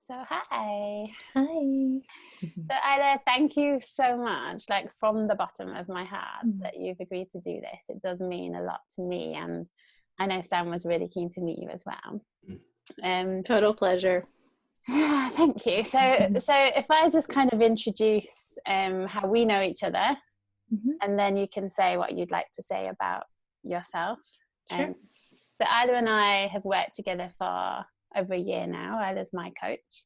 So hi. Hi. So Aila, thank you so much, like from the bottom of my heart, Mm. that you've agreed to do this. It does mean a lot to me, and I know Sam was really keen to meet you as well. Total pleasure. Yeah, thank you. So if I just kind of introduce how we know each other, Mhm. and then you can say what you'd like to say about yourself. Sure. So Aila and I have worked together for over a year now. Aila's my coach.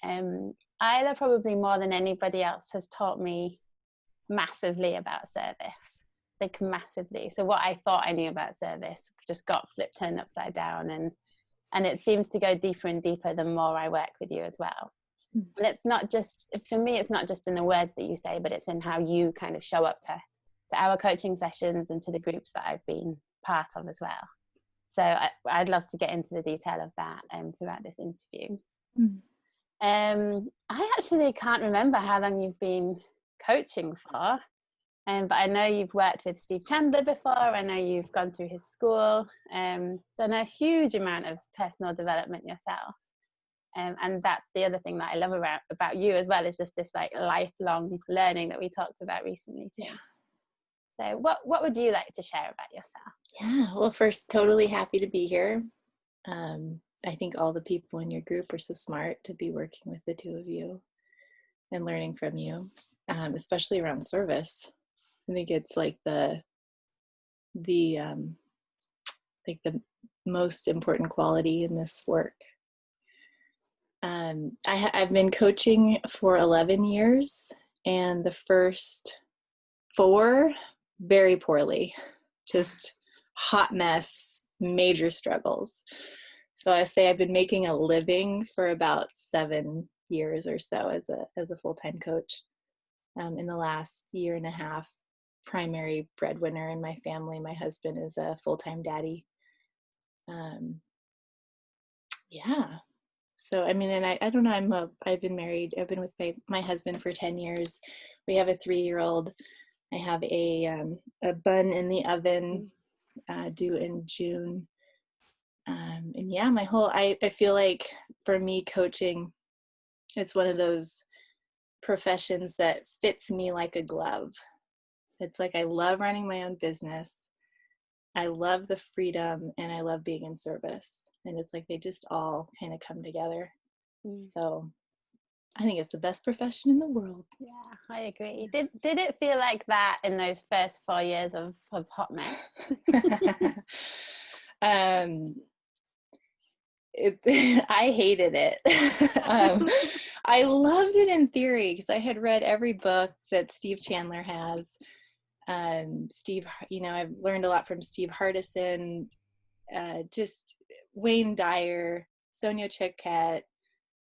Aila probably more than anybody else has taught me massively about service, like massively. So what I thought I knew about service just got flipped turned upside down, and it seems to go deeper and deeper the more I work with you as well. Mm. And it's not just, for me, it's not just in the words that you say, but it's in how you kind of show up to our coaching sessions and to the groups that I've been part of as well. So I'd love to get into the detail of that throughout this interview. Mm. I actually can't remember how long you've been coaching for, but I know you've worked with Steve Chandler before. I know you've gone through his school, done a huge amount of personal development yourself. And that's the other thing that I love about you as well, is just this like lifelong learning that we talked about recently too. Yeah. So what would you like to share about yourself? Yeah. Well, first, totally happy to be here. I think all the people in your group are so smart to be working with the two of you and learning from you, especially around service. I think it's like the most important quality in this work. I've been coaching for 11 years, and the first 4 very poorly, just hot mess, major struggles. So I say I've been making a living for about 7 years or so as a full-time coach. In the last year and a half, primary breadwinner in my family. My husband is a full-time daddy. Yeah. So, I mean, and I don't know, I've been married, I've been with my husband for 10 years. We have a 3-year-old. I have a bun in the oven due in June. And yeah, I feel like for me, coaching, it's one of those professions that fits me like a glove. It's like, I love running my own business. I love the freedom, and I love being in service. And it's like they just all kind of come together. So I think it's the best profession in the world. Yeah, I agree. Did it feel like that in those first 4 years of hot mess? I hated it. I loved it in theory because I had read every book that Steve Chandler has. Steve, I've learned a lot from Steve Hardison, just Wayne Dyer, Sonia Choquette,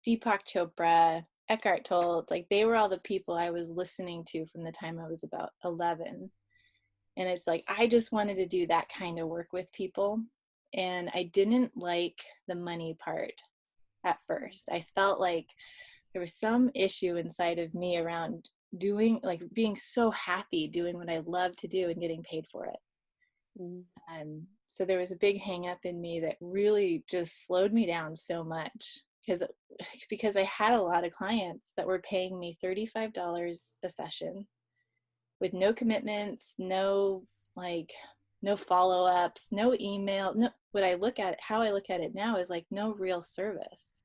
Deepak Chopra, Eckhart Tolle. Like, they were all the people I was listening to from the time I was about 11. And it's like, I just wanted to do that kind of work with people. And I didn't like the money part at first. I felt like there was some issue inside of me around being so happy doing what I love to do and getting paid for it. So there was a big hang up in me that really just slowed me down so much, because I had a lot of clients that were paying me $35 a session with no commitments, no follow-ups, no email. No, how I look at it now is like no real service.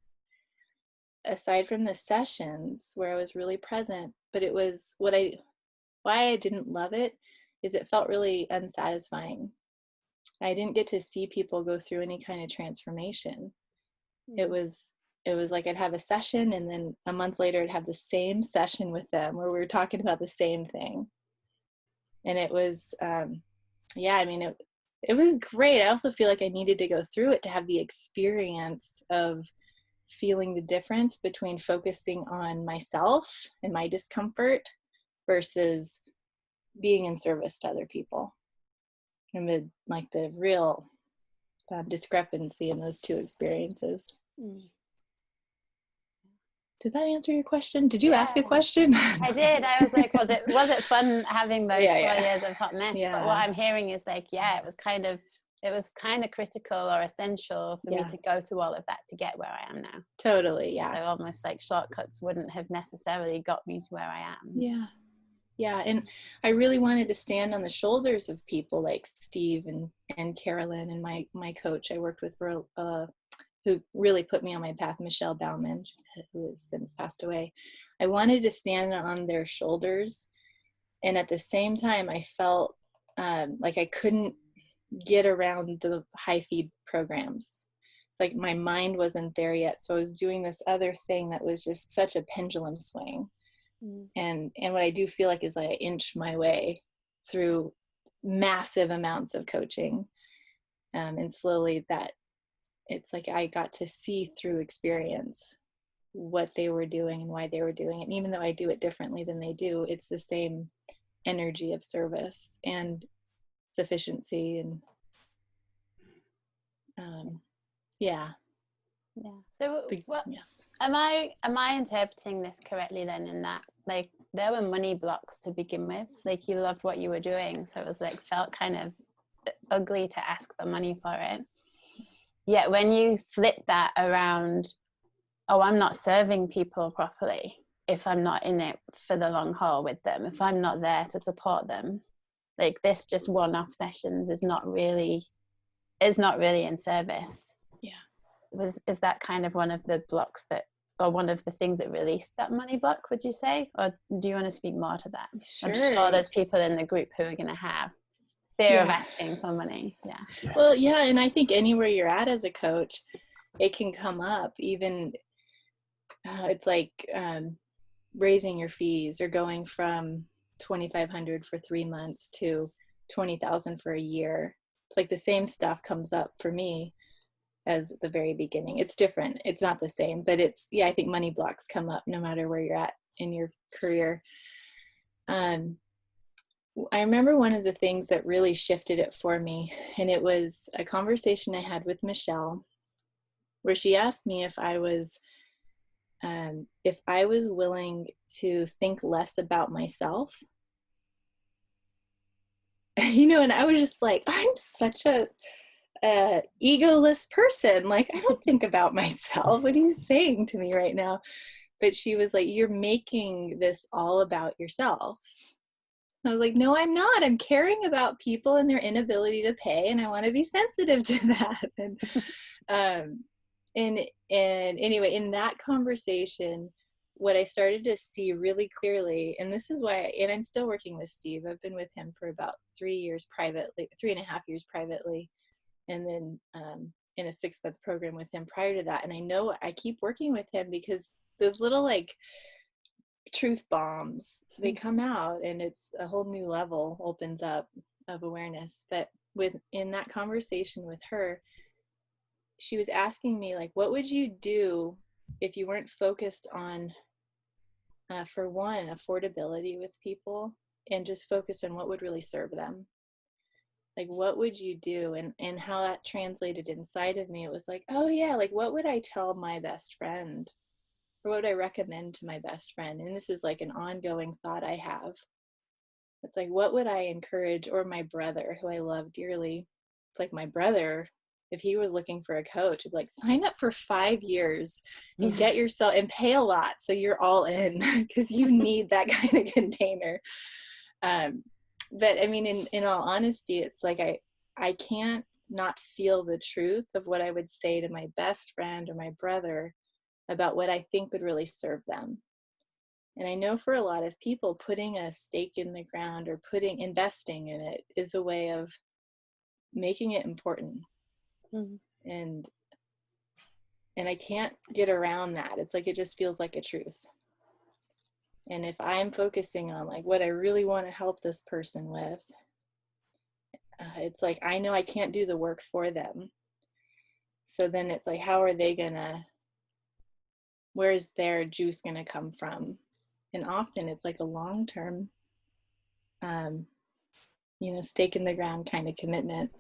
Aside from the sessions where I was really present, but it was why I didn't love it is it felt really unsatisfying. I didn't get to see people go through any kind of transformation. It was like I'd have a session, and then a month later I'd have the same session with them where we were talking about the same thing. And it was, it was great. I also feel like I needed to go through it to have the experience of feeling the difference between focusing on myself and my discomfort versus being in service to other people, and the real discrepancy in those two experiences. Did that answer your question? Did you ask a question? I did. I was like, was it fun having those 4 years of hot mess? Yeah. But what I'm hearing is like, it was kind of it was kind of critical or essential for me to go through all of that to get where I am now. Totally. Yeah. So almost like shortcuts wouldn't have necessarily got me to where I am. Yeah. Yeah. And I really wanted to stand on the shoulders of people like Steve and Carolyn and my coach I worked with for who really put me on my path, Michelle Bauman, who has since passed away. I wanted to stand on their shoulders. And at the same time, I felt like I couldn't get around the high feed programs. It's like my mind wasn't there yet. So I was doing this other thing that was just such a pendulum swing. And what I do feel like is I inch my way through massive amounts of coaching. And slowly that it's like I got to see through experience what they were doing and why they were doing it. And even though I do it differently than they do, it's the same energy of service and sufficiency and So what am I interpreting this correctly then, in that like there were money blocks to begin with, like you loved what you were doing, so it was like felt kind of ugly to ask for money for it, yet when you flip that around, oh, I'm not serving people properly if I'm not in it for the long haul with them, if I'm not there to support them, like this just one-off sessions is not really in service. Is that kind of one of the blocks that, or one of the things that released that money block, would you say? Or do you want to speak more to that? Sure. I'm sure there's people in the group who are going to have fear of asking for money. Well, and I think anywhere you're at as a coach, it can come up. Even it's like raising your fees or going from $2,500 for 3 months to $20,000 for a year. It's like the same stuff comes up for me as at the very beginning. It's different. It's not the same, but it's, I think money blocks come up no matter where you're at in your career. I remember one of the things that really shifted it for me, and it was a conversation I had with Michelle where she asked me if I was willing to think less about myself. And I was just like, I'm such a egoless person. Like, I don't think about myself. What are you saying to me right now? But she was like, you're making this all about yourself. I was like, no, I'm not. I'm caring about people and their inability to pay, and I want to be sensitive to that. And anyway, in that conversation, what I started to see really clearly, and this is why, and I'm still working with Steve. I've been with him for about 3 years privately, 3.5 years privately, and then in a 6-month program with him prior to that. And I know I keep working with him because those little like truth bombs, they come out and it's a whole new level opens up of awareness. But in that conversation with her, she was asking me, like, what would you do if you weren't focused on, for one, affordability with people, and just focused on what would really serve them? Like, what would you do? And how that translated inside of me, it was like, oh yeah, like what would I tell my best friend? Or what would I recommend to my best friend? And this is like an ongoing thought I have. It's like, what would I encourage? Or my brother, who I love dearly. It's like my brother, if he was looking for a coach, I'd be like, sign up for 5 years and get yourself, and pay a lot so you're all in, because you need that kind of container. But I mean, in all honesty, it's like I can't not feel the truth of what I would say to my best friend or my brother about what I think would really serve them. And I know for a lot of people, putting a stake in the ground or investing in it is a way of making it important. And I can't get around that. It's like, it just feels like a truth. And if I'm focusing on like what I really want to help this person with, it's like, I know I can't do the work for them. So then it's like, how are they where's their juice gonna come from? And often it's like a long-term, stake in the ground kind of commitment.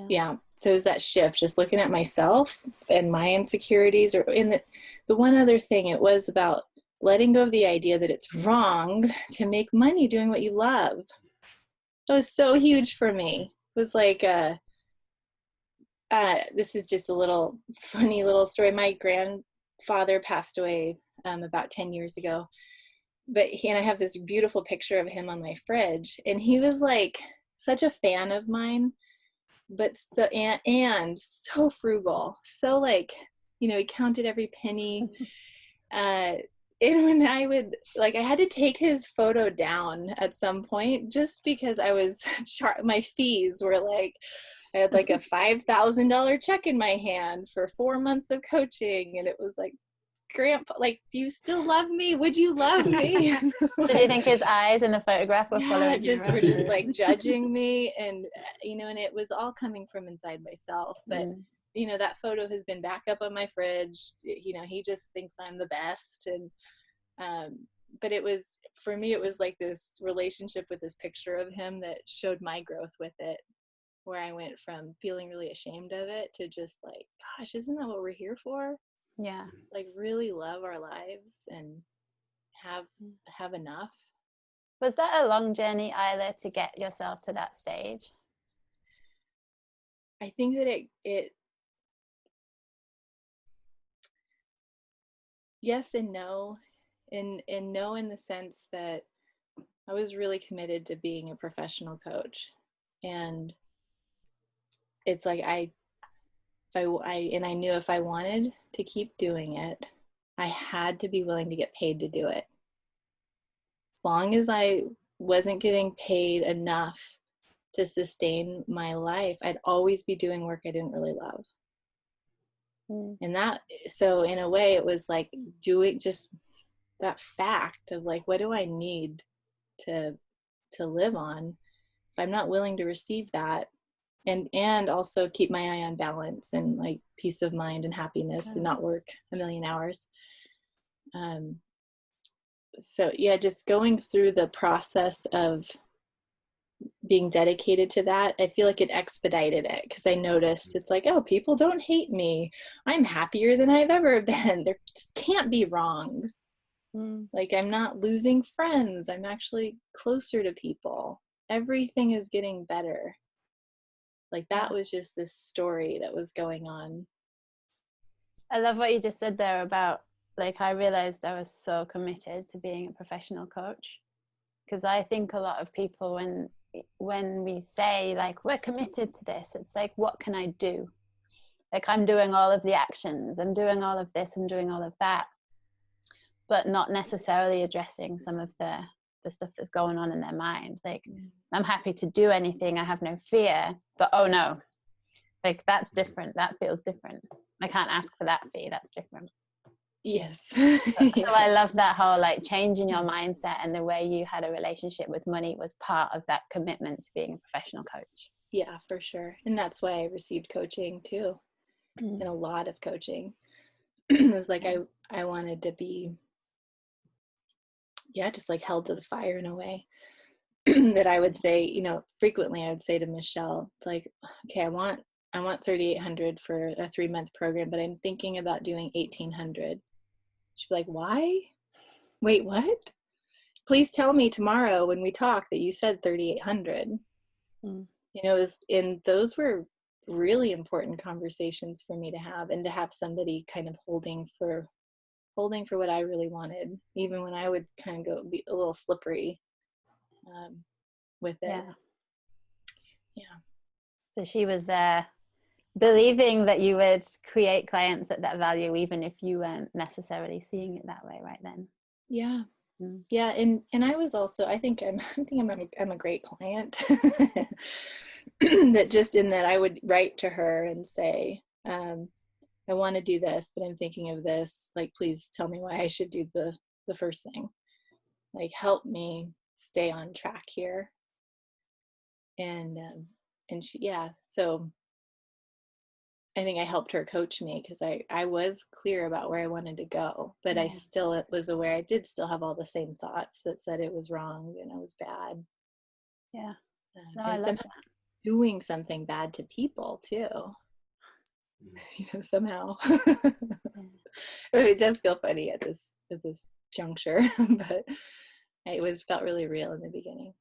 Yeah. So is that shift, just looking at myself and my insecurities, or in the one other thing, it was about letting go of the idea that it's wrong to make money doing what you love. That was so huge for me. was like, this is just a little funny little story. My grandfather passed away about 10 years ago, but and I have this beautiful picture of him on my fridge, and he was like such a fan of mine, but so and so frugal, so like, you know, he counted every penny. And when I would, like, I had to take his photo down at some point just because I was my fees were like, I had like a $5,000 check in my hand for 4 months of coaching, and it was like, Grandpa, like, do you still love me? Would you love me? So do you think his eyes in the photograph were following you were just like judging me, and you know, and it was all coming from inside myself. But you know, that photo has been back up on my fridge. You know, he just thinks I'm the best. And but it was, for me, it was like this relationship with this picture of him that showed my growth with it, where I went from feeling really ashamed of it to just like, gosh, isn't that what we're here for? Yeah. Like, really love our lives and have enough. Was that a long journey, Aila, to get yourself to that stage? I think that it yes and no. And no, in the sense that I was really committed to being a professional coach, and it's like I knew if I wanted to keep doing it, I had to be willing to get paid to do it. As long as I wasn't getting paid enough to sustain my life, I'd always be doing work I didn't really love. And that, so in a way, it was like doing just that fact of like, what do I need to live on? If I'm not willing to receive that, and also keep my eye on balance and like peace of mind and happiness, and not work a million hours. So yeah, just going through the process of being dedicated to that, I feel like it expedited it, because I noticed it's like, oh, people don't hate me. I'm happier than I've ever been. There can't be wrong. Like, I'm not losing friends. I'm actually closer to people. Everything is getting better. Like, that was just this story that was going on. I love what you just said there about, like, I realized I was so committed to being a professional coach, because I think a lot of people, when we say like we're committed to this, it's like, what can I do? Like, I'm doing all of the actions, I'm doing all of this, I'm doing all of that, but not necessarily addressing some of the stuff that's going on in their mind. Like, I'm happy to do anything, I have no fear, but oh no, like, that's different, that feels different, I can't ask for that fee, that's different. Yes. So I love that whole like changing your mindset, and the way you had a relationship with money was part of that commitment to being a professional coach. Yeah, for sure. And that's why I received coaching too, and a lot of coaching. It was like, I wanted to be, just like held to the fire in a way. That I would say, you know, frequently I would say to Michelle, it's like, okay, I want $3,800 for a 3-month program, but I'm thinking about doing $1,800. She'd be like, why? Wait, what? Please tell me tomorrow when we talk that you said 3,800. You know, and those were really important conversations for me to have, and to have somebody kind of holding for what I really wanted, even when I would kind of go be a little slippery with it. Yeah. So she was there believing that you would create clients at that value, even if you weren't necessarily seeing it that way right then. Yeah. Yeah. And I was also, I think I'm a great client. That just in that I would write to her and say, I want to do this, but I'm thinking of this, like, please tell me why I should do the first thing, like, help me stay on track here. And she, so I think I helped her coach me, because I was clear about where I wanted to go, but I still was aware I did still have all the same thoughts that said it was wrong and it was bad. No, and I love that. Doing something bad to people too. You know, somehow. It does feel funny at this juncture, but it felt really real in the beginning.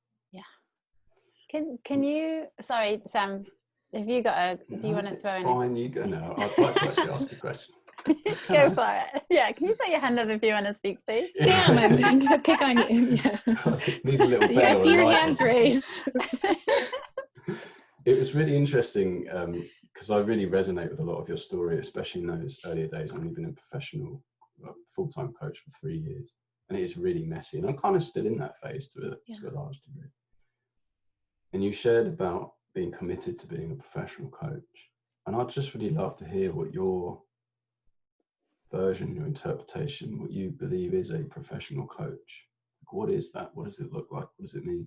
Can you, sorry, Sam, have you got a, do you want to throw in? It's fine, you go now. I'd like to actually ask a question. Go for it. Yeah, can you put your hand up if you want to speak, please? Sam, I'm going to pick on you. Yeah. I need a little bell. Yeah, I or see a your light hands or raised. It was really interesting because I really resonate with a lot of your story, especially in those earlier days when you've been a professional, full-time coach for 3 years. And it is really messy. And I'm kind of still in that phase to a large degree. And you shared about being committed to being a professional coach. And I'd just really love to hear what your version, your interpretation, what you believe is a professional coach. What is that? What does it look like? What does it mean?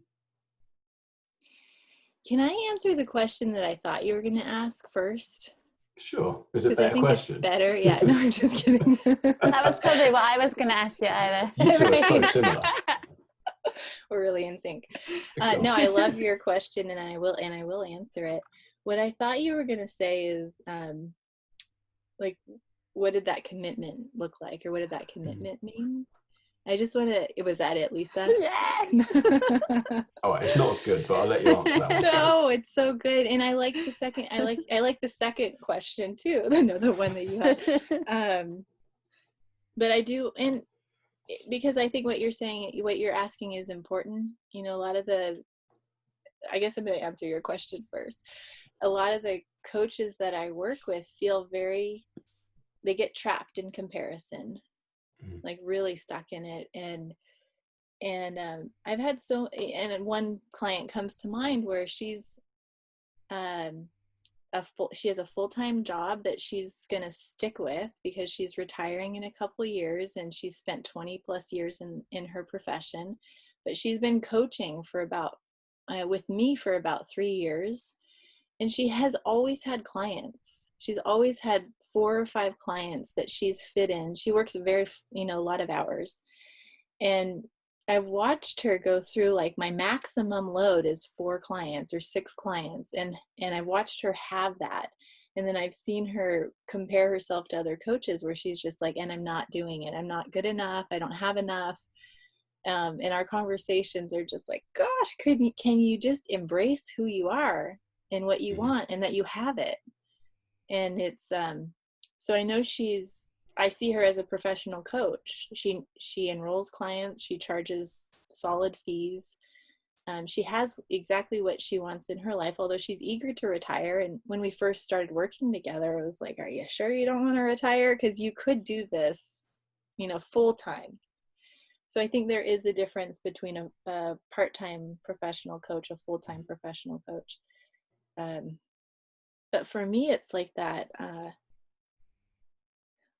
Can I answer the question that I thought you were going to ask first? Sure. Is it a Because I better think question? it's better. Yeah, no, I'm just kidding. That was probably what I was going to ask you, Aila. You two are so similar. We're really in sync. No, I love your question, and I will answer it. What I thought you were going to say is, like, what did that commitment look like, or what did that commitment mean? I just want to. Was that it, Lisa? Yes. Oh, it's not as good, but I'll let you answer that one. No, it's so good, and I like the second. I like the second question too. No, the one that you had. But I do, and because I think what you're saying, what you're asking is important. You know, a lot of the. I guess I'm going to answer your question first. A lot of the coaches that I work with feel they get trapped in comparison. Like really stuck in it, and I've had and one client comes to mind where she's she has a full-time job that she's going to stick with because she's retiring in a couple of years, and she's spent 20 plus years in her profession, but she's been coaching for about with me for about 3 years, and she has always had clients. She's always had 4 or 5 clients that she's fit in. She works a lot of hours. And I've watched her go through, like, my maximum load is 4 clients or 6 clients. And I've watched her have that. And then I've seen her compare herself to other coaches where she's just like, and I'm not doing it. I'm not good enough. I don't have enough. And our conversations are just like, gosh, can you just embrace who you are and what you want, and that you have it? And it's, so I know I see her as a professional coach. She enrolls clients. She charges solid fees. She has exactly what she wants in her life, although she's eager to retire. And when we first started working together, I was like, are you sure you don't want to retire? Because you could do this, full time. So I think there is a difference between a part-time professional coach, a full-time professional coach. But for me, it's like that,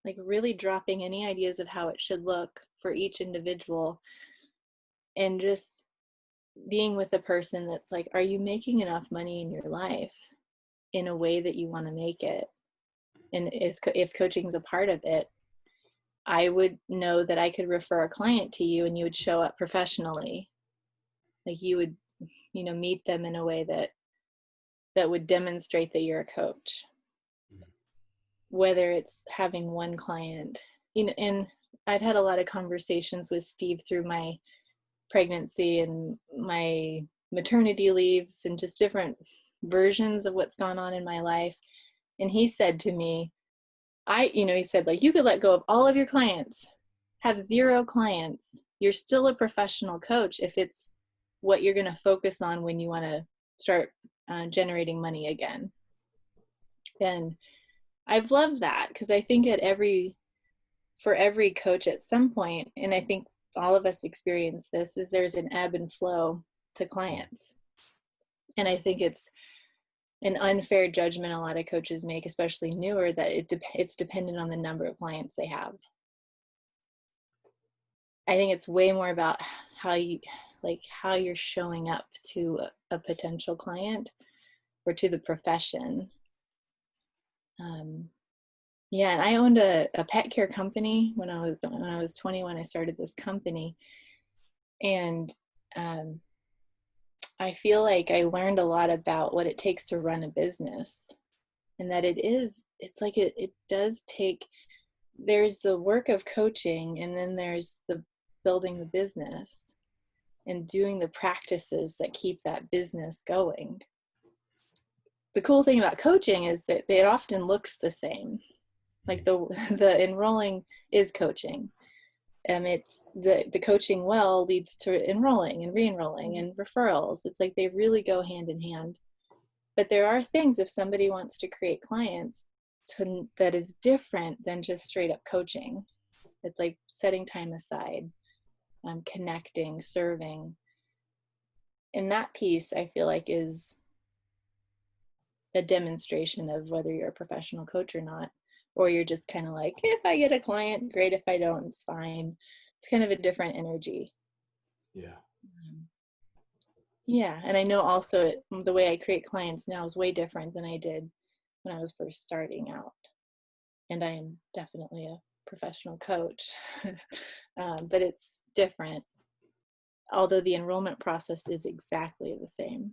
like really dropping any ideas of how it should look for each individual, and just being with a person that's like, are you making enough money in your life in a way that you want to make it? And if coaching is a part of it, I would know that I could refer a client to you and you would show up professionally. Like you would, meet them in a way that would demonstrate that you're a coach. Whether it's having one client, and I've had a lot of conversations with Steve through my pregnancy and my maternity leaves and just different versions of what's gone on in my life. And he said to me, he said, like, you could let go of all of your clients, have 0 clients. You're still a professional coach if it's what you're going to focus on when you want to start generating money again. And I've loved that, because I think for every coach at some point, and I think all of us experience this, is there's an ebb and flow to clients. And I think it's an unfair judgment a lot of coaches make, especially newer, that it's dependent on the number of clients they have. I think it's way more about how you're showing up to a potential client or to the profession. Yeah, and I owned a pet care company when I was 21. I started this company, and I feel like I learned a lot about what it takes to run a business, and that it does take. There's the work of coaching, and then there's the building the business, and doing the practices that keep that business going. The cool thing about coaching is that it often looks the same. Like the enrolling is coaching. It's the coaching well leads to enrolling and re-enrolling and referrals. It's like they really go hand in hand. But there are things, if somebody wants to create clients that is different than just straight up coaching. It's like setting time aside, connecting, serving. And that piece, I feel like, is a demonstration of whether you're a professional coach or not, or you're just kind of like, if I get a client, great. If I don't, it's fine. It's kind of a different energy. Yeah. Yeah. And I know also the way I create clients now is way different than I did when I was first starting out. And I am definitely a professional coach, but it's different, although the enrollment process is exactly the same.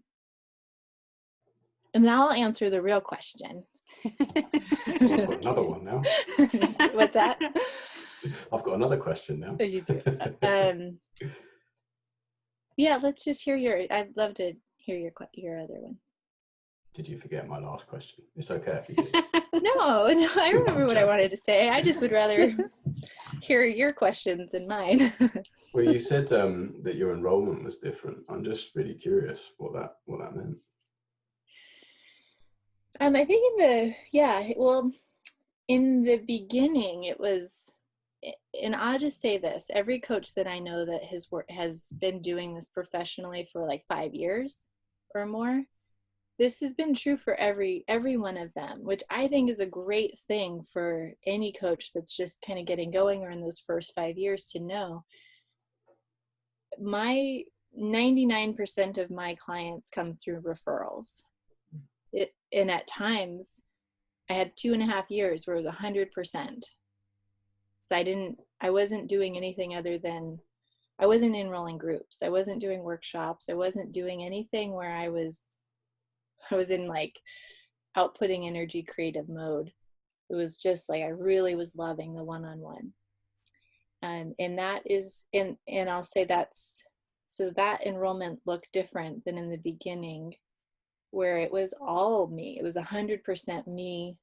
And now I'll answer the real question. I've got another one now. What's that? I've got another question now. You do. Yeah, let's just hear I'd love to hear your other one. Did you forget my last question? It's okay if you did. No, I remember what I wanted to say. I just would rather hear your questions than mine. Well, you said that your enrollment was different. I'm just really curious what that meant. I think in the beginning it was, and I'll just say this, every coach that I know that has been doing this professionally for like 5 years or more, this has been true for every one of them, which I think is a great thing for any coach that's just kind of getting going or in those first 5 years to know. My 99% of my clients come through referrals. And at times I had 2.5 years where it was 100%. So I wasn't doing anything other than, I wasn't enrolling groups. I wasn't doing workshops. I wasn't doing anything where I was in like outputting energy creative mode. It was just like, I really was loving the one-on-one. And that is, and I'll say so that enrollment looked different than in the beginning, where it was all me. It was 100% me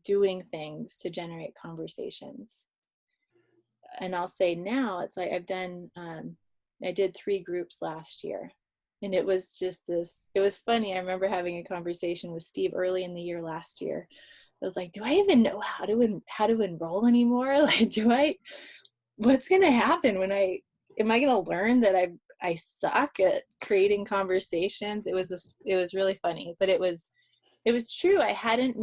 doing things to generate conversations. And I'll say now, it's like I did 3 groups last year. And it was just it was funny. I remember having a conversation with Steve early in the year last year. I was like, do I even know how to enroll anymore? Like, what's going to happen am I going to learn that I suck at creating conversations? It was really funny, but it was true. I hadn't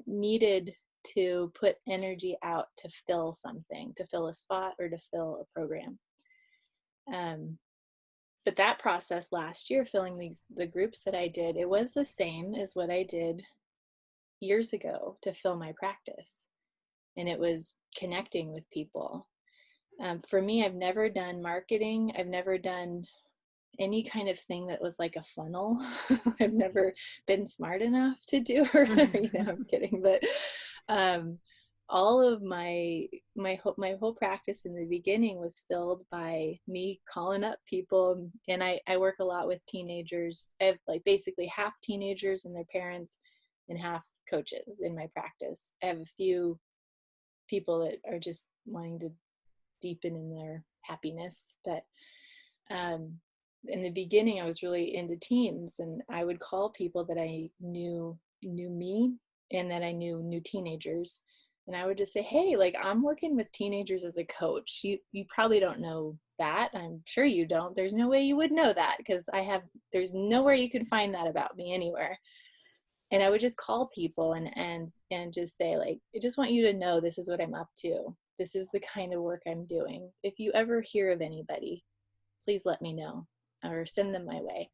needed to put energy out to fill something, to fill a spot or to fill a program. But that process last year, filling the groups that I did, it was the same as what I did years ago to fill my practice. And it was connecting with people. For me, I've never done marketing. I've never done any kind of thing that was like a funnel. I've never been smart enough to do it. I'm kidding. But all of my whole practice in the beginning was filled by me calling up people. And I work a lot with teenagers. I have like basically half teenagers and their parents and half coaches in my practice. I have a few people that are just wanting to deepen in their happiness. But in the beginning, I was really into teens, and I would call people that I knew me and that I knew teenagers. And I would just say, hey, like, I'm working with teenagers as a coach. You probably don't know that. I'm sure you don't. There's no way you would know that, because there's nowhere you could find that about me anywhere. And I would just call people and just say, like, I just want you to know this is what I'm up to. This is the kind of work I'm doing. If you ever hear of anybody, please let me know or send them my way.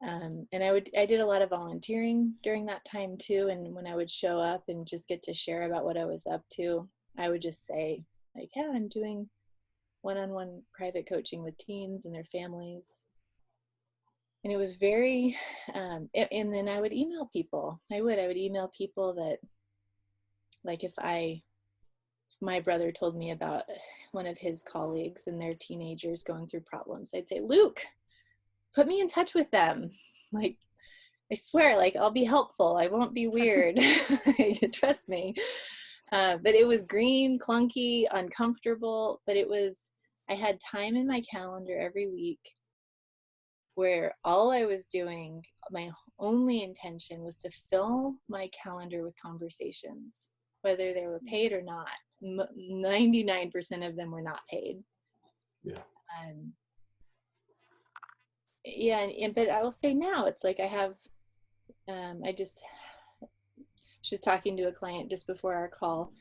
And I did a lot of volunteering during that time too. And when I would show up and just get to share about what I was up to, I would just say, like, yeah, I'm doing one-on-one private coaching with teens and their families. And it was very, and then I would email people. I would email people that, like, if I my brother told me about one of his colleagues and their teenagers going through problems, I'd say, Luke, put me in touch with them. Like, I swear, like, I'll be helpful. I won't be weird. Trust me. But it was green, clunky, uncomfortable, but I had time in my calendar every week where all I was doing, my only intention was to fill my calendar with conversations, whether they were paid or not. 99% of them were not paid. Yeah. But I will say now, it's like I have, I was just talking to a client just before our call,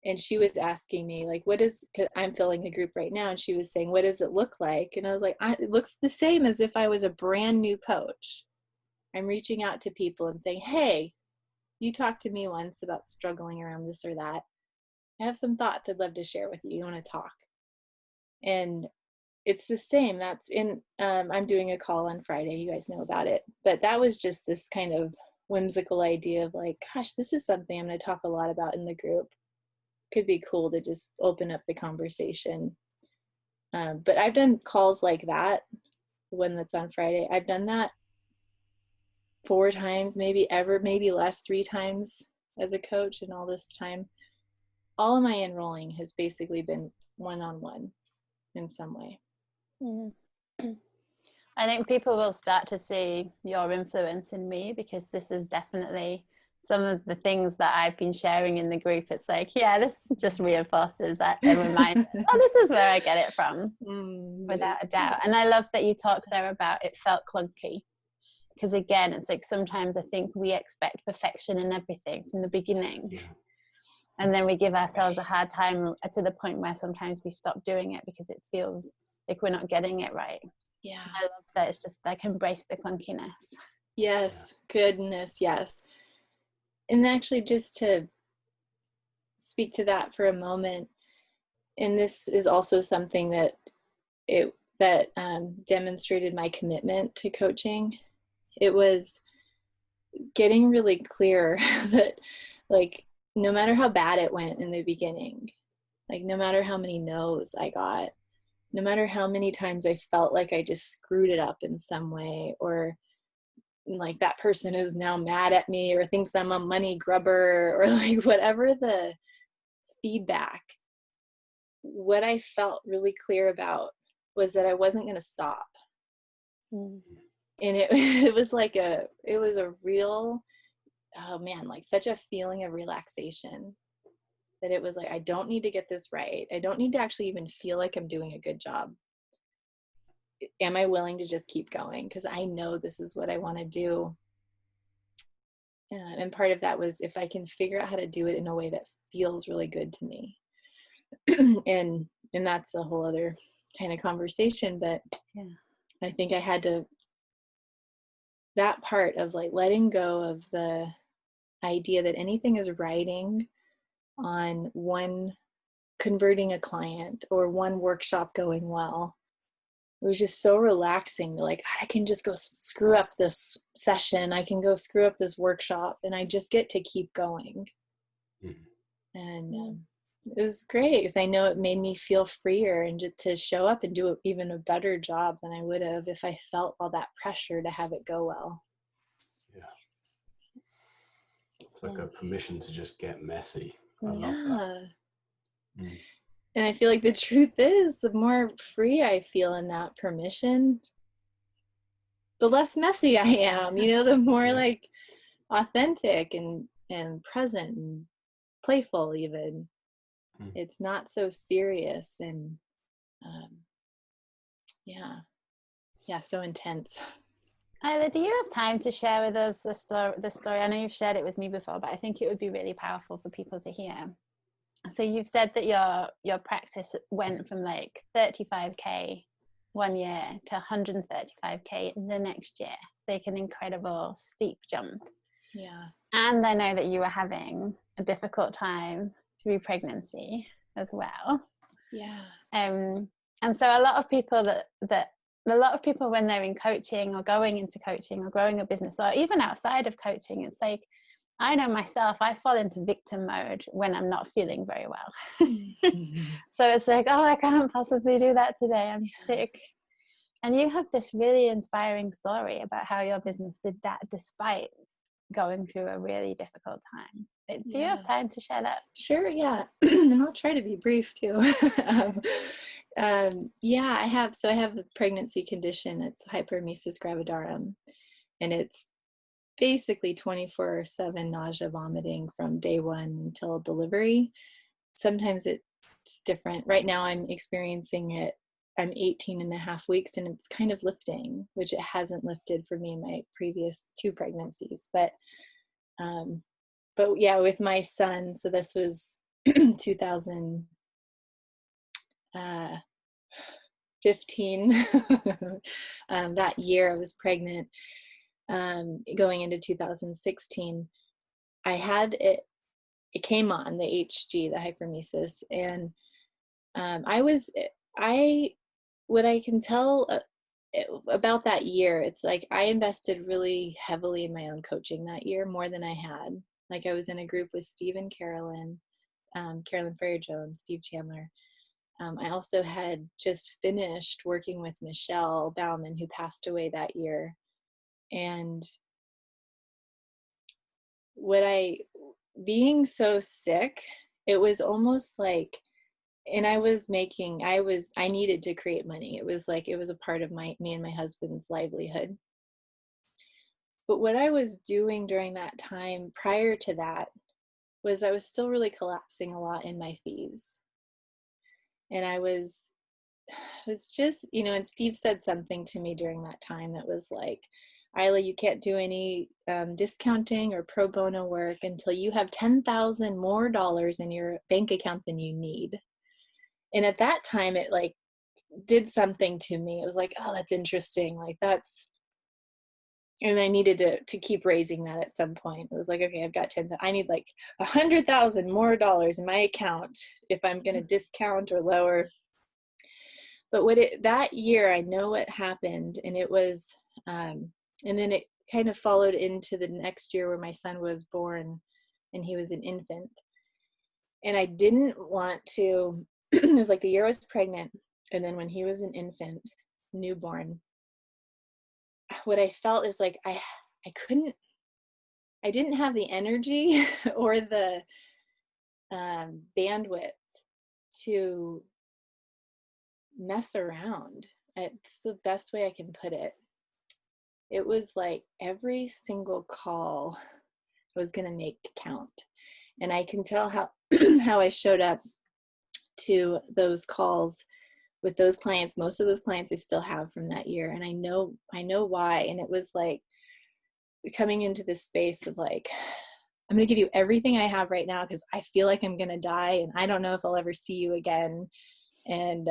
and she was asking me, like, cause I'm filling a group right now, and she was saying, what does it look like? And I was like, it looks the same as if I was a brand new coach. I'm reaching out to people and saying, hey, you talked to me once about struggling around this or that. I have some thoughts I'd love to share with you. You want to talk? And it's the same. That's I'm doing a call on Friday. You guys know about it. But that was just this kind of whimsical idea of like, gosh, this is something I'm going to talk a lot about in the group. Could be cool to just open up the conversation. But I've done calls like that, the one that's on Friday. I've done that 4 times, maybe less, 3 times as a coach in all this time. All of my enrolling has basically been one-on-one in some way. I think people will start to see your influence in me, because this is definitely some of the things that I've been sharing in the group. It's like, yeah, this just reinforces that and reminds us, oh, this is where I get it from, without a doubt. And I love that you talked there about it felt clunky, because again, it's like sometimes I think we expect perfection in everything from the beginning. Yeah. And then we give ourselves a hard time to the point where sometimes we stop doing it because it feels like we're not getting it right. Yeah. I love that. It's just like, embrace the clunkiness. Yes. Goodness. Yes. And actually, just to speak to that for a moment, and this is also something that demonstrated my commitment to coaching. It was getting really clear that, like, no matter how bad it went in the beginning, like no matter how many no's I got, no matter how many times I felt like I just screwed it up in some way, or like that person is now mad at me or thinks I'm a money grubber, or like whatever the feedback, what I felt really clear about was that I wasn't going to stop. And it was a real, oh man, like such a feeling of relaxation, that it was like, I don't need to get this right. I don't need to actually even feel like I'm doing a good job. Am I willing to just keep going? Because I know this is what I want to do. And part of that was if I can figure out how to do it in a way that feels really good to me. and that's a whole other kind of conversation. But yeah, I think I had to, that part of like letting go of the idea that anything is riding on one converting a client or one workshop going well. It was just so relaxing. Like, I can just go screw up this session. I can go screw up this workshop, and I just get to keep going. And it was great because I know it made me feel freer and to show up and do even a better job than I would have if I felt all that pressure to have it go well. Yeah. It's like a permission to just get messy. I love that. And I feel like the truth is, the more free I feel in that permission, the less messy I am, the more like authentic and present and playful even. It's not so serious and so intense. Aila, do you have time to share with us the story? I know you've shared it with me before, but I think it would be really powerful for people to hear. So you've said that your practice went from like 35K one year to 135K the next year, like an incredible steep jump. Yeah. And I know that you were having a difficult time through pregnancy as well. Yeah. And so a lot of people when they're in coaching or going into coaching or growing a business or even outside of coaching, it's like I know myself, I fall into victim mode when I'm not feeling very well. So it's like, oh, I can't possibly do that today. I'm sick. And you have this really inspiring story about how your business did that despite going through a really difficult time. Do you have time to share that? Sure, yeah. And I'll try to be brief too. Yeah, I have a pregnancy condition. It's hyperemesis gravidarum, and it's basically 24/7 nausea, vomiting from day one until delivery. Sometimes it's different. Right now I'm experiencing it. I'm 18 and a half weeks, and it's kind of lifting, which it hasn't lifted for me in my previous 2 pregnancies. But yeah, with my son, so this was 2015, that year I was pregnant, going into 2016, I had it came on, the HG, the hyperemesis, and what I can tell about that year, it's like I invested really heavily in my own coaching that year, more than I had. Like I was in a group with Steve and Carolyn Ferrier-Jones, Steve Chandler. I also had just finished working with Michelle Bauman, who passed away that year. And being so sick, it was almost like, and I needed to create money. It was like, it was a part of me and my husband's livelihood. But what I was doing during that time prior to that was I was still really collapsing a lot in my fees. And I was just, and Steve said something to me during that time that was like, Aila, you can't do any discounting or pro bono work until you have $10,000 more in your bank account than you need. And at that time, it like did something to me. It was like, oh, that's interesting. Like and I needed to keep raising that at some point. It was like, okay, I've got 10,000. I need like $100,000 more in my account if I'm going to discount or lower. But that year, I know what happened, and it was, and then it kind of followed into the next year where my son was born, and he was an infant. And I didn't want to, it was like the year I was pregnant, and then when he was an infant, newborn, what I felt is like I didn't have the energy or the bandwidth to mess around. It's the best way I can put it. It was like every single call was going to make count. And I can tell how how I showed up to those calls with those clients. Most of those clients I still have from that year, and I know why. And it was like coming into this space of like, I'm going to give you everything I have right now because I feel like I'm going to die, and I don't know if I'll ever see you again. And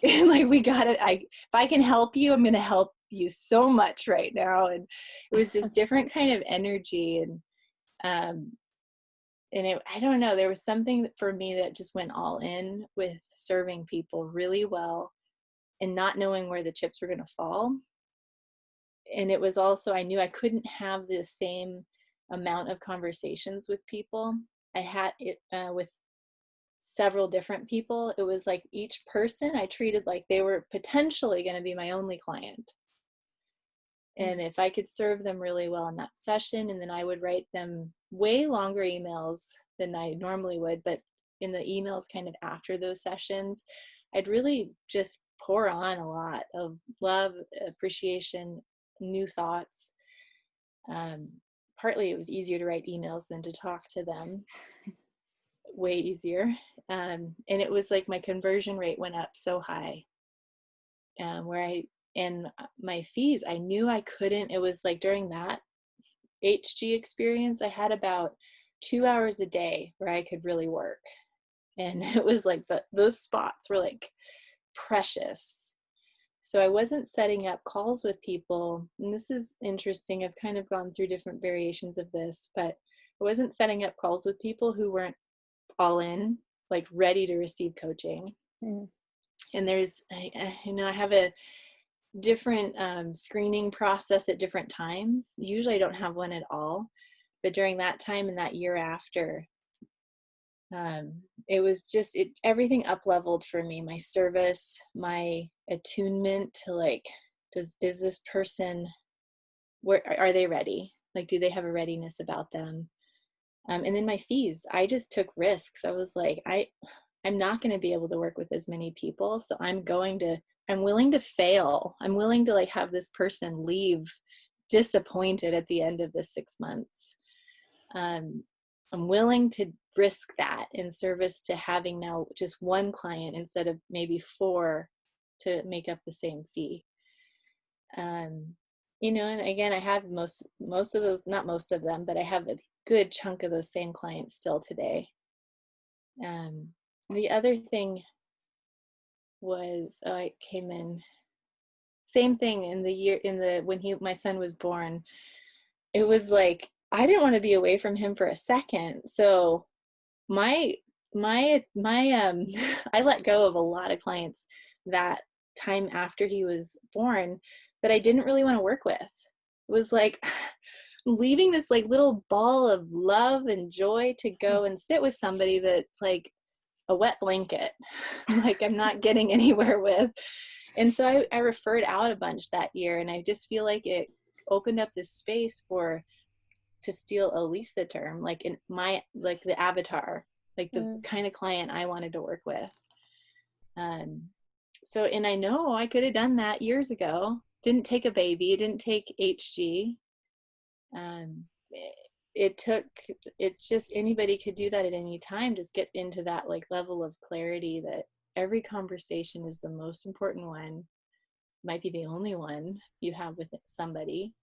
like, we got it. If I can help you, I'm going to help you so much right now. And it was this different kind of energy. And I don't know, there was something for me that just went all in with serving people really well and not knowing where the chips were going to fall. And it was also, I knew I couldn't have the same amount of conversations with people. I had it with several different people. It was like each person I treated like they were potentially going to be my only client. And if I could serve them really well in that session, and then I would write them way longer emails than I normally would, but in the emails kind of after those sessions, I'd really just pour on a lot of love, appreciation, new thoughts. Partly it was easier to write emails than to talk to them, way easier. And it was like my conversion rate went up so high, and my fees, I knew I couldn't. It was like during that HG experience, I had about 2 hours a day where I could really work. And it was like those spots were like precious. So I wasn't setting up calls with people. And this is interesting. I've kind of gone through different variations of this, but I wasn't setting up calls with people who weren't all in, like ready to receive coaching. And I have a different screening process at different times. Usually I don't have one at all, But during that time and that year after, it was just, everything up leveled for me. My service, my attunement to like, is this person, where are they ready? Like, do they have a readiness about them? And then my fees, I just took risks. I was like, I'm not going to be able to work with as many people. So I'm willing to fail. I'm willing to like have this person leave disappointed at the end of the 6 months. I'm willing to risk that in service to having now just one client instead of maybe 4 to make up the same fee. You know, and again, I had most of those, not most of them, but I have a good chunk of those same clients still today. The other thing was, I came in, same thing in the year, when my son was born, it was like, I didn't want to be away from him for a second. So my I let go of a lot of clients that time after he was born that I didn't really want to work with. It was like leaving this like little ball of love and joy to go and sit with somebody that's like a wet blanket, like I'm not getting anywhere with. And so I referred out a bunch that year, and I just feel like it opened up this space to steal a Lisa term, like in my, like the avatar, like the kind of client I wanted to work with. So, and I know I could have done that years ago. Didn't take a baby, didn't take HG. It's just, anybody could do that at any time. Just get into that like level of clarity that every conversation is the most important one, might be the only one you have with somebody.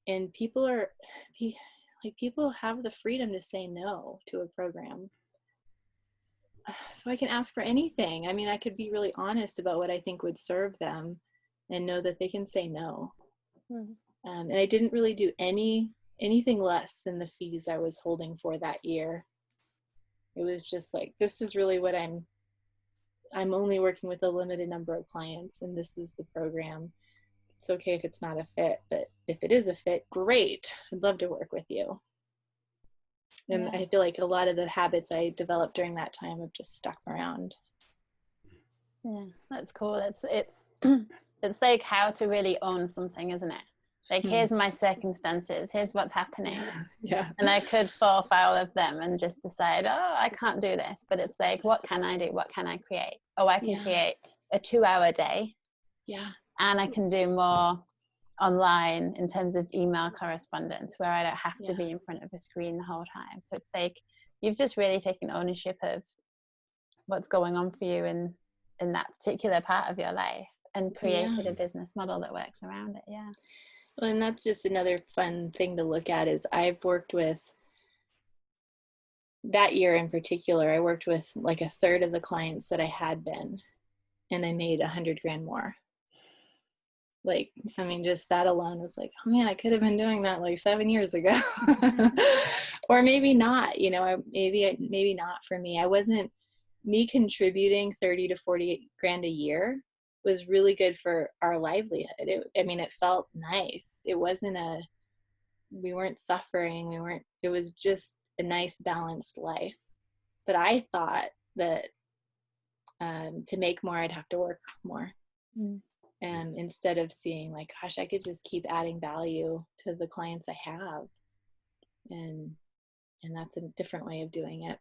And people have the freedom to say no to a program. So I can ask for anything. I mean, I could be really honest about what I think would serve them and know that they can say no. And I didn't really do anything less than the fees I was holding for that year. It was just like, this is really what I'm only working with a limited number of clients, and this is the program. It's okay if it's not a fit, but if it is a fit, great. I'd love to work with you. And I feel like a lot of the habits I developed during that time have just stuck around. Yeah, that's cool. It's like how to really own something, isn't it? Like, here's my circumstances, here's what's happening. Yeah. And I could fall foul of them and just decide, oh, I can't do this. But it's like, what can I do? What can I create? Oh, I can create a 2-hour day. Yeah. And I can do more online in terms of email correspondence where I don't have to be in front of a screen the whole time. So it's like, you've just really taken ownership of what's going on for you in that particular part of your life and created a business model that works around it. Yeah. Well, and that's just another fun thing to look at is I've worked with, that year in particular, I worked with like a third of the clients that I had been, and I made $100,000 more. Like, I mean, just that alone was like, oh man, I could have been doing that like 7 years ago. Or maybe not, you know, maybe not for me. Me contributing 30 to 40 grand a year was really good for our livelihood. It felt nice. It wasn't we weren't suffering. It was just a nice balanced life. But I thought that to make more, I'd have to work more. Instead of seeing like, gosh, I could just keep adding value to the clients I have. And that's a different way of doing it.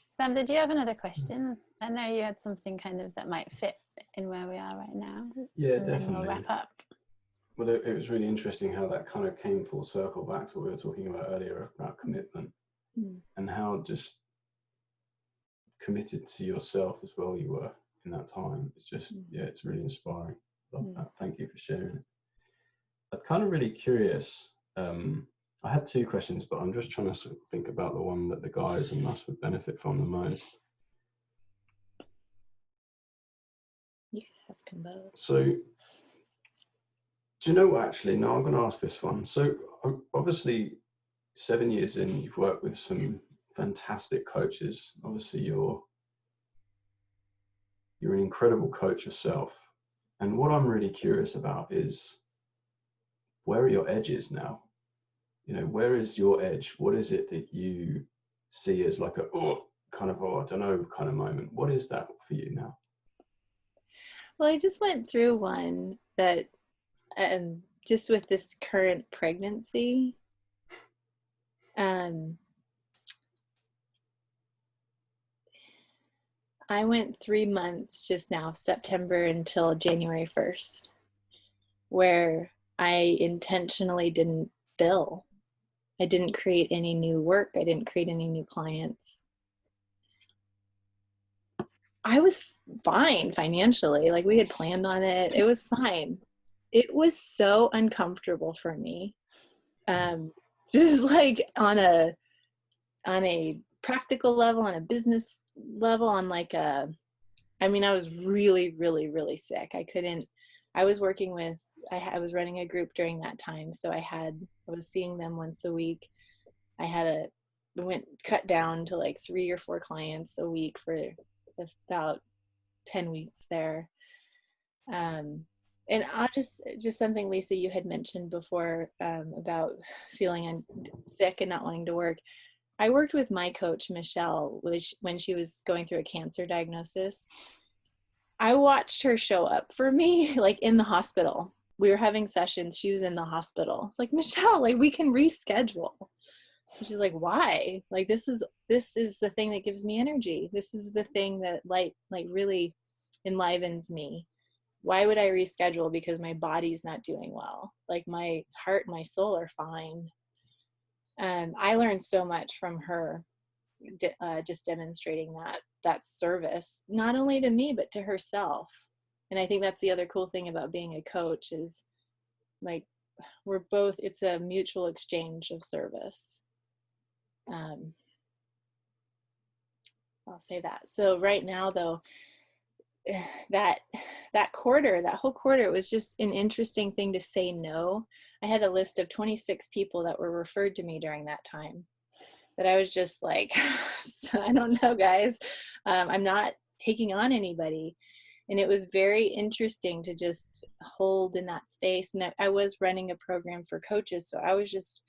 Sam, did you have another question? I know you had something kind of that might fit in where we are right now. Yeah, and definitely. Then we'll wrap up. Well, it was really interesting how that kind of came full circle back to what we were talking about earlier about commitment and how just committed to yourself as well you were in that time. It's just, it's really inspiring. Love that. Thank you for sharing it. I'm kind of really curious. I had 2 questions, but I'm just trying to sort of think about the one that the guys and us would benefit from the most. You can ask them both. So, do you know what, actually? No, I'm going to ask this one. So, obviously, 7 years in, you've worked with some fantastic coaches. Obviously, you're an incredible coach yourself. And what I'm really curious about is, where are your edges now? You know, where is your edge? What is it that you see as like a, I don't know kind of moment? What is that for you now? Well, I just went through one that, just with this current pregnancy, I went 3 months just now, September until January 1st, where I intentionally didn't bill. I didn't create any new work. I didn't create any new clients. I was fine financially. Like, we had planned on it. It was fine. It was so uncomfortable for me. Just like on a practical level, on a business level, on like I was really, really, really sick. I was working with, I was running a group during that time. So I was seeing them once a week. I went cut down to like 3 or 4 clients a week for about 10 weeks there. And I'll just something, Lisa, you had mentioned before, about feeling sick and not wanting to work. I worked with my coach, Michelle, when she was going through a cancer diagnosis. I watched her show up for me, like in the hospital. We were having sessions. She was in the hospital. It's like, Michelle, like, we can reschedule. And she's like, why? Like, this is the thing that gives me energy. This is the thing that like really enlivens me. Why would I reschedule? Because my body's not doing well. Like, my heart, my soul are fine. I learned so much from her, just demonstrating that service, not only to me, but to herself. And I think that's the other cool thing about being a coach is, like, it's a mutual exchange of service. I'll say that. So right now, though, that whole quarter, it was just an interesting thing to say no. I had a list of 26 people that were referred to me during that time that I was just like, I don't know, guys. I'm not taking on anybody. And it was very interesting to just hold in that space. And I was running a program for coaches, so I was just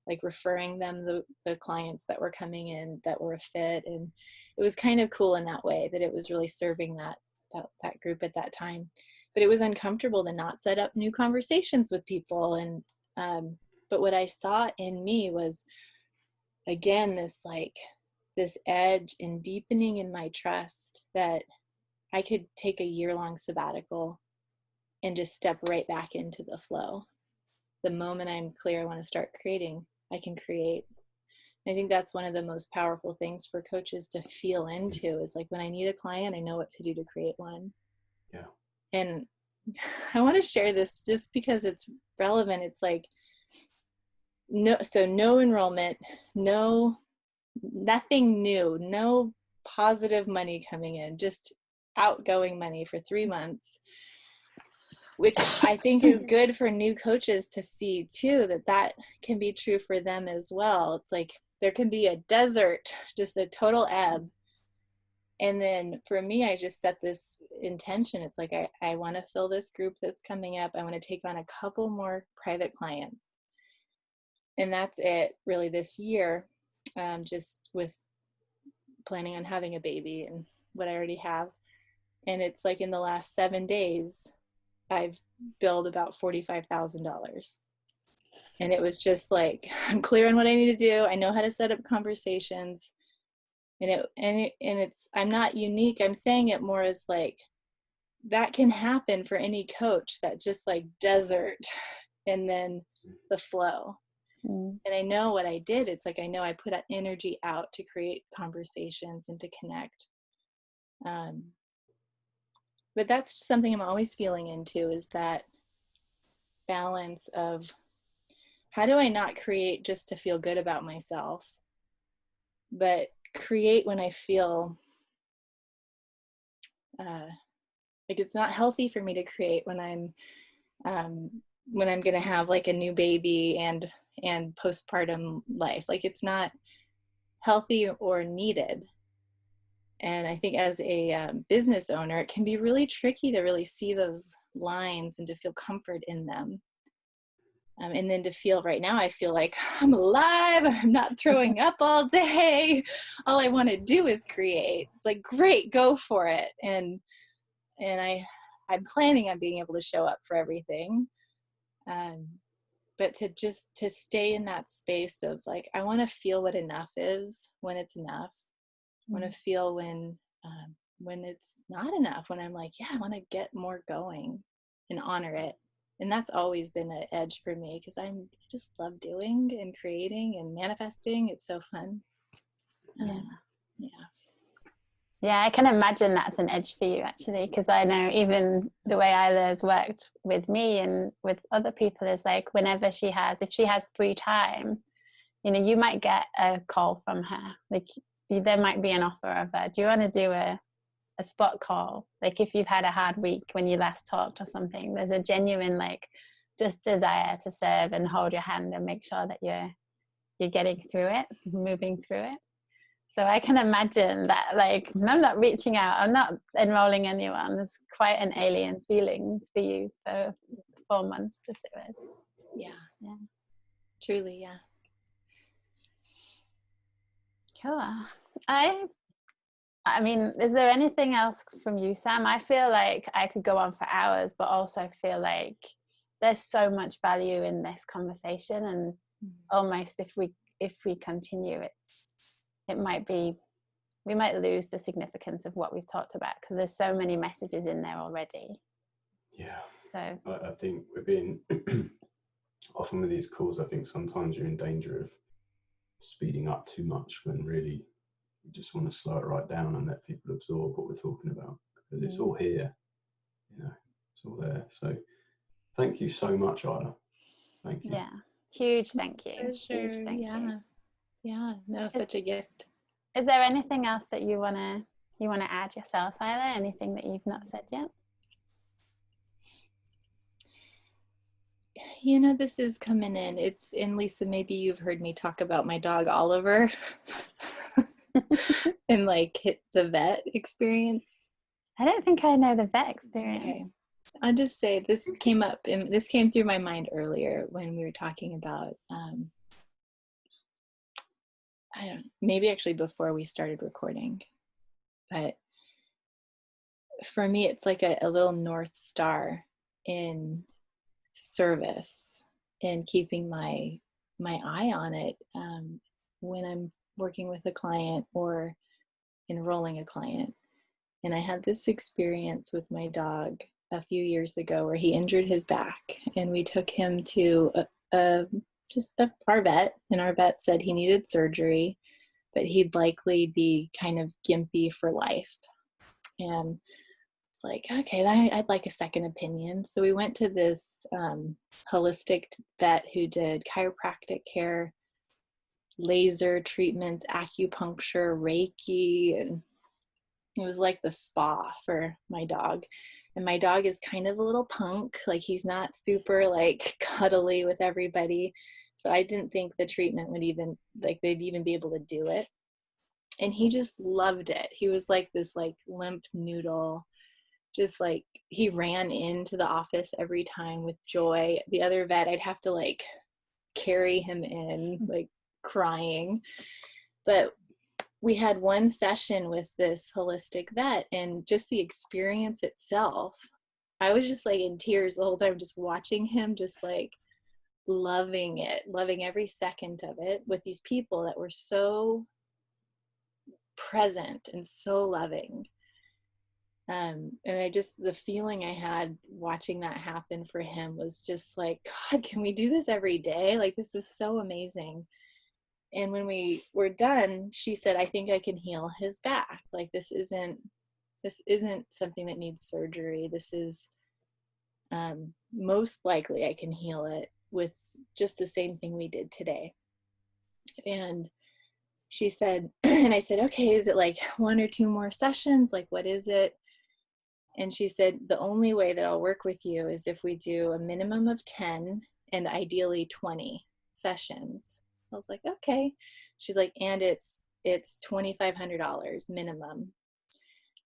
like referring them the clients that were coming in that were a fit. And it was kind of cool in that way, that it was really serving that group at that time. But it was uncomfortable to not set up new conversations with people. And but what I saw in me was, again, this edge and deepening in my trust that I could take a year-long sabbatical and just step right back into the flow. The moment I'm clear I want to start creating, I can create. I think that's one of the most powerful things for coaches to feel into, is like, when I need a client, I know what to do to create one. Yeah. And I want to share this just because it's relevant. It's like, no enrollment, nothing new, no positive money coming in, just outgoing money for 3 months, which I think is good for new coaches to see too, that can be true for them as well. It's like, there can be a desert, just a total ebb. And then for me, I just set this intention. It's like, I want to fill this group that's coming up. I want to take on a couple more private clients. And that's it really this year, just with planning on having a baby and what I already have. And it's like, in the last 7 days, I've billed about $45,000. And it was just like, I'm clear on what I need to do. I know how to set up conversations. And it's, I'm not unique. I'm saying it more as like, that can happen for any coach, that just like desert and then the flow. And I know what I did. It's like, I know I put that energy out to create conversations and to connect. But that's something I'm always feeling into, is that balance of, how do I not create just to feel good about myself, but create when I feel like it's not healthy for me to create when I'm going to have like a new baby and postpartum life. Like, it's not healthy or needed. And I think as a business owner, it can be really tricky to really see those lines and to feel comfort in them. And then to feel right now, I feel like I'm alive. I'm not throwing up all day. All I want to do is create. It's like, great, go for it. And I'm planning on being able to show up for everything. But to stay in that space of like, I want to feel what enough is when it's enough. I want to feel when it's not enough, when I'm like, yeah, I want to get more going and honor it. And that's always been an edge for me, because I just love doing and creating and manifesting. It's so fun. Yeah, I can imagine that's an edge for you, actually, because I know even the way Aila has worked with me and with other people is like, if she has free time, you might get a call from her. Like, there might be an offer of do you want to do a spot call? Like, if you've had a hard week when you last talked or something, there's a genuine like just desire to serve and hold your hand and make sure that you're getting through it, moving through it. So I can imagine that, like, I'm not reaching out, I'm not enrolling anyone. It's quite an alien feeling for you for 4 months to sit with. Yeah. Truly, yeah. Cool. I mean, is there anything else from you, Sam? I feel like I could go on for hours, but also feel like there's so much value in this conversation, and almost if we continue, we might lose the significance of what we've talked about, because there's so many messages in there already. Yeah. So I think we're being often with these calls, I think sometimes you're in danger of speeding up too much when really you just want to slow it right down and let people absorb what we're talking about, because it's all here, it's all there. So thank you so much, Aila. Thank you. Yeah, huge thank you. Pleasure. Huge thank you. Yeah, no, such a gift. Is there anything else that you want to add yourself, Aila? Anything that you've not said yet? This is coming in. And Lisa, maybe you've heard me talk about my dog Oliver and like the vet experience. I don't think I know the vet experience. Okay. I'll just say this came up, and this came through my mind earlier when we were talking about, maybe actually before we started recording, but for me, it's like a little North Star in service and keeping my eye on it when I'm working with a client or enrolling a client. And I had this experience with my dog a few years ago where he injured his back, and we took him to our vet, and our vet said he needed surgery, but he'd likely be kind of gimpy for life. And it's like, okay, I'd like a second opinion. So we went to this holistic vet who did chiropractic care, laser treatments, acupuncture, Reiki, and it was like the spa for my dog. And my dog is kind of a little punk. Like, he's not super like cuddly with everybody. So I didn't think the treatment would even, like, they'd even be able to do it. And he just loved it. He was like this like limp noodle. Just like, he ran into the office every time with joy. The other vet, I'd have to like carry him in, like crying. But we had one session with this holistic vet, and just the experience itself, I was just like in tears the whole time, just watching him, just like loving it, loving every second of it with these people that were so present and so loving. And the feeling I had watching that happen for him was just like, God, can we do this every day? Like, this is so amazing. And when we were done, she said, I think I can heal his back. Like, this isn't something that needs surgery. This is, most likely I can heal it with just the same thing we did today. And she said, and I said, okay, is it like 1 or 2 more sessions? Like, what is it? And she said, the only way that I'll work with you is if we do a minimum of 10 and ideally 20 sessions. I was like, okay. She's like, and it's $2,500 minimum.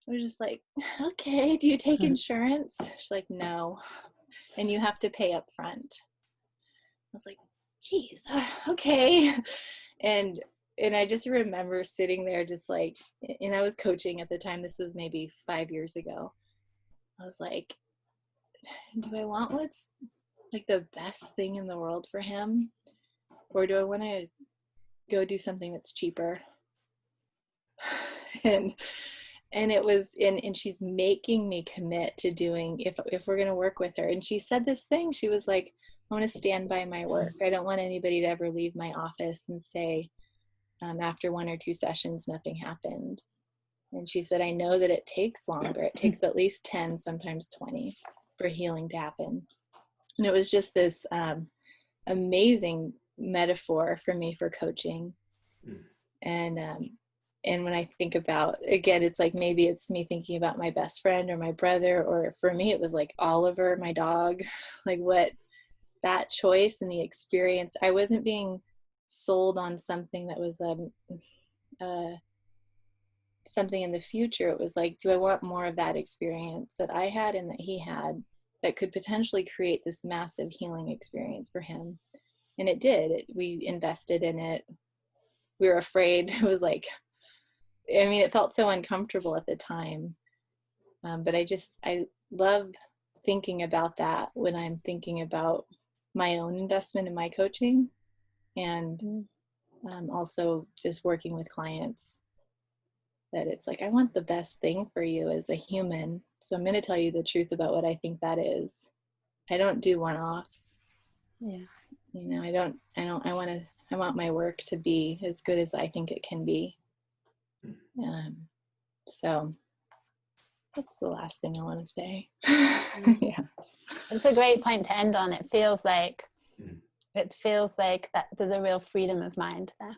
I was just like, okay, do you take insurance? She's like, no. And you have to pay up front. was like, geez, okay. And I just remember sitting there just like, and I was coaching at the time. This was maybe 5 years ago. I was like, do I want what's like the best thing in the world for him? Or do I want to go do something that's cheaper? and it was, and she's making me commit to doing, if we're going to work with her. And she said this thing, she was like, I want to stand by my work. I don't want anybody to ever leave my office and say, after 1 or 2 sessions, nothing happened. And she said, I know that it takes longer. It takes at least 10, sometimes 20 for healing to happen. And it was just this amazing metaphor for me for coaching. And when I think about, again, it's like, maybe it's me thinking about my best friend or my brother, or for me, it was like Oliver, my dog, like what that choice and the experience, I wasn't being sold on something that was something in the future. It was like, do I want more of that experience that I had and that he had that could potentially create this massive healing experience for him? And it did. We invested in it. We were afraid. It was like, I mean, it felt so uncomfortable at the time. But I love thinking about that when I'm thinking about my own investment in my coaching, and also just working with clients, that it's like, I want the best thing for you as a human. So I'm going to tell you the truth about what I think that is. I don't do one-offs. Yeah. You know, I want my work to be as good as I think it can be. So that's the last thing I want to say. Yeah. It's a great point to end on. It feels like that there's a real freedom of mind there.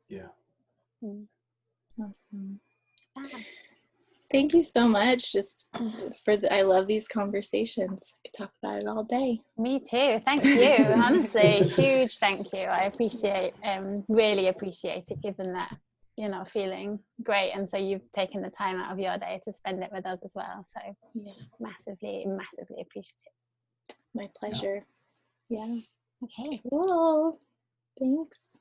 Yeah. Awesome. Thank you so much. Just I love these conversations. I could talk about it all day. Me too. Thank you. Honestly, huge thank you. I really appreciate it, given that you're not feeling great, and so you've taken the time out of your day to spend it with us as well. So yeah, massively appreciative. My pleasure. Yeah. Okay. Cool. Thanks.